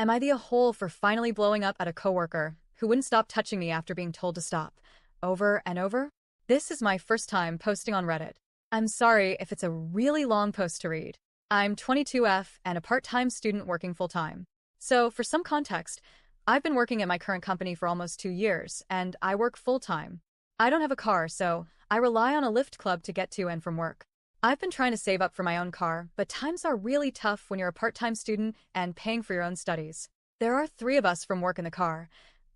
Am I the a-hole for finally blowing up at a coworker who wouldn't stop touching me after being told to stop? Over and over? This is my first time posting on Reddit. I'm sorry if it's a really long post to read. I'm 22F and a part-time student working full-time. So, for some context, I've been working at my current company for almost 2 years, and I work full-time. I don't have a car, so I rely on a Lyft club to get to and from work. I've been trying to save up for my own car, but times are really tough when you're a part-time student and paying for your own studies. There are 3 of us from work in the car.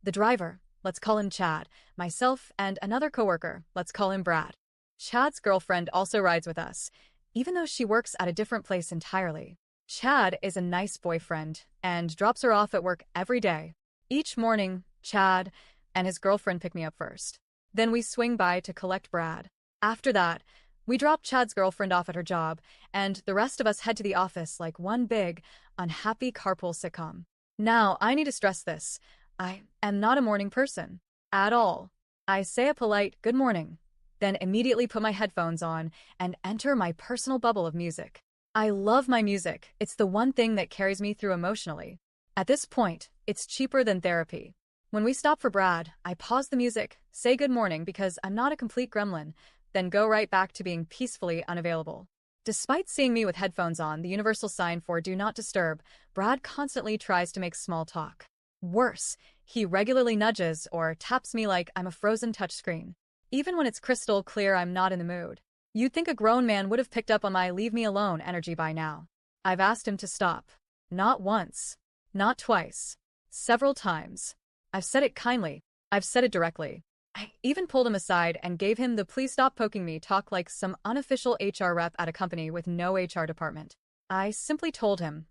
The driver, let's call him Chad, myself, and another coworker, let's call him Brad. Chad's girlfriend also rides with us, even though she works at a different place entirely. Chad is a nice boyfriend and drops her off at work every day. Each morning, Chad and his girlfriend pick me up first. Then we swing by to collect Brad. After that, we drop Chad's girlfriend off at her job, and the rest of us head to the office like one big, unhappy carpool sitcom. Now, I need to stress this. I am not a morning person. At all. I say a polite good morning, then immediately put my headphones on and enter my personal bubble of music. I love my music. It's the one thing that carries me through emotionally. At this point, it's cheaper than therapy. When we stop for Brad, I pause the music, say good morning because I'm not a complete gremlin, then go right back to being peacefully unavailable. Despite seeing me with headphones on, the universal sign for do not disturb, Brad constantly tries to make small talk. Worse, he regularly nudges or taps me like I'm a frozen touchscreen. Even when it's crystal clear I'm not in the mood. You'd think a grown man would have picked up on my leave me alone energy by now. I've asked him to stop. Not once. Not twice. Several times. I've said it kindly. I've said it directly. I even pulled him aside and gave him the please stop poking me talk like some unofficial HR rep at a company with no HR department. I simply told him,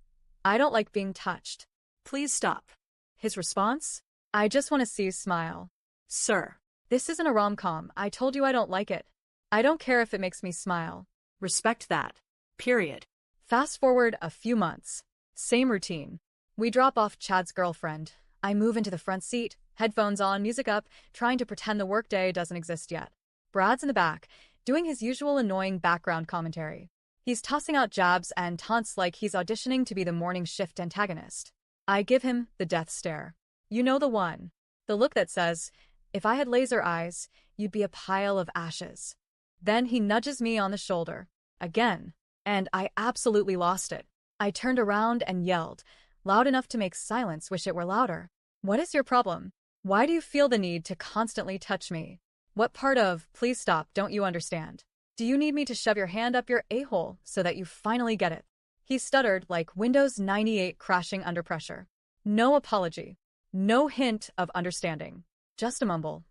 I don't like being touched. Please stop. His response? I just want to see you smile. Sir, this isn't a rom-com. I told you I don't like it. I don't care if it makes me smile. Respect that. Period. Fast forward a few months. Same routine. We drop off Chad's girlfriend. I move into the front seat, headphones on, music up, trying to pretend the workday doesn't exist yet. Brad's in the back, doing his usual annoying background commentary. He's tossing out jabs and taunts like he's auditioning to be the morning shift antagonist. I give him the death stare. You know the one. The look that says, if I had laser eyes, you'd be a pile of ashes. Then he nudges me on the shoulder. Again. And I absolutely lost it. I turned around and yelled, loud enough to make silence wish it were louder. What is your problem? Why do you feel the need to constantly touch me? What part of, please stop, don't you understand? Do you need me to shove your hand up your a-hole so that you finally get it? He stuttered like Windows 98 crashing under pressure. No apology. No hint of understanding. Just a mumble.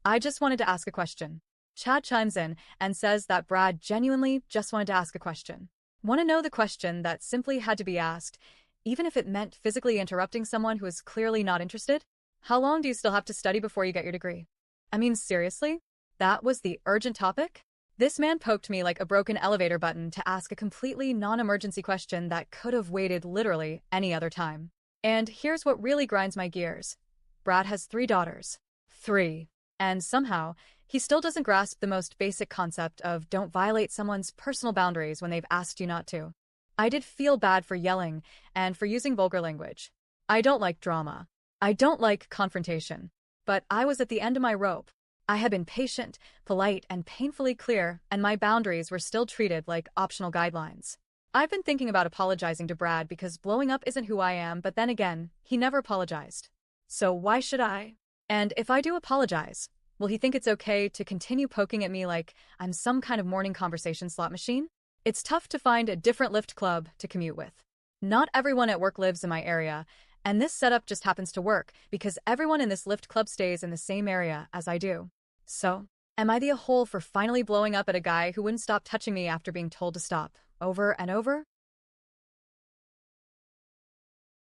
I just wanted to ask a question. Chad chimes in and says that Brad genuinely just wanted to ask a question. Want to know the question that simply had to be asked, even if it meant physically interrupting someone who is clearly not interested? How long do you still have to study before you get your degree? I mean, seriously? That was the urgent topic? This man poked me like a broken elevator button to ask a completely non-emergency question that could have waited literally any other time. And here's what really grinds my gears. Brad has 3 daughters. 3. And somehow, he still doesn't grasp the most basic concept of don't violate someone's personal boundaries when they've asked you not to. I did feel bad for yelling and for using vulgar language. I don't like drama. I don't like confrontation. But I was at the end of my rope. I had been patient, polite, and painfully clear, and my boundaries were still treated like optional guidelines. I've been thinking about apologizing to Brad because blowing up isn't who I am, but then again, he never apologized. So why should I? And if I do apologize, will he think it's okay to continue poking at me like I'm some kind of morning conversation slot machine? It's tough to find a different Lyft club to commute with. Not everyone at work lives in my area, and this setup just happens to work because everyone in this Lyft club stays in the same area as I do. So, am I the a-hole for finally blowing up at a guy who wouldn't stop touching me after being told to stop, over and over?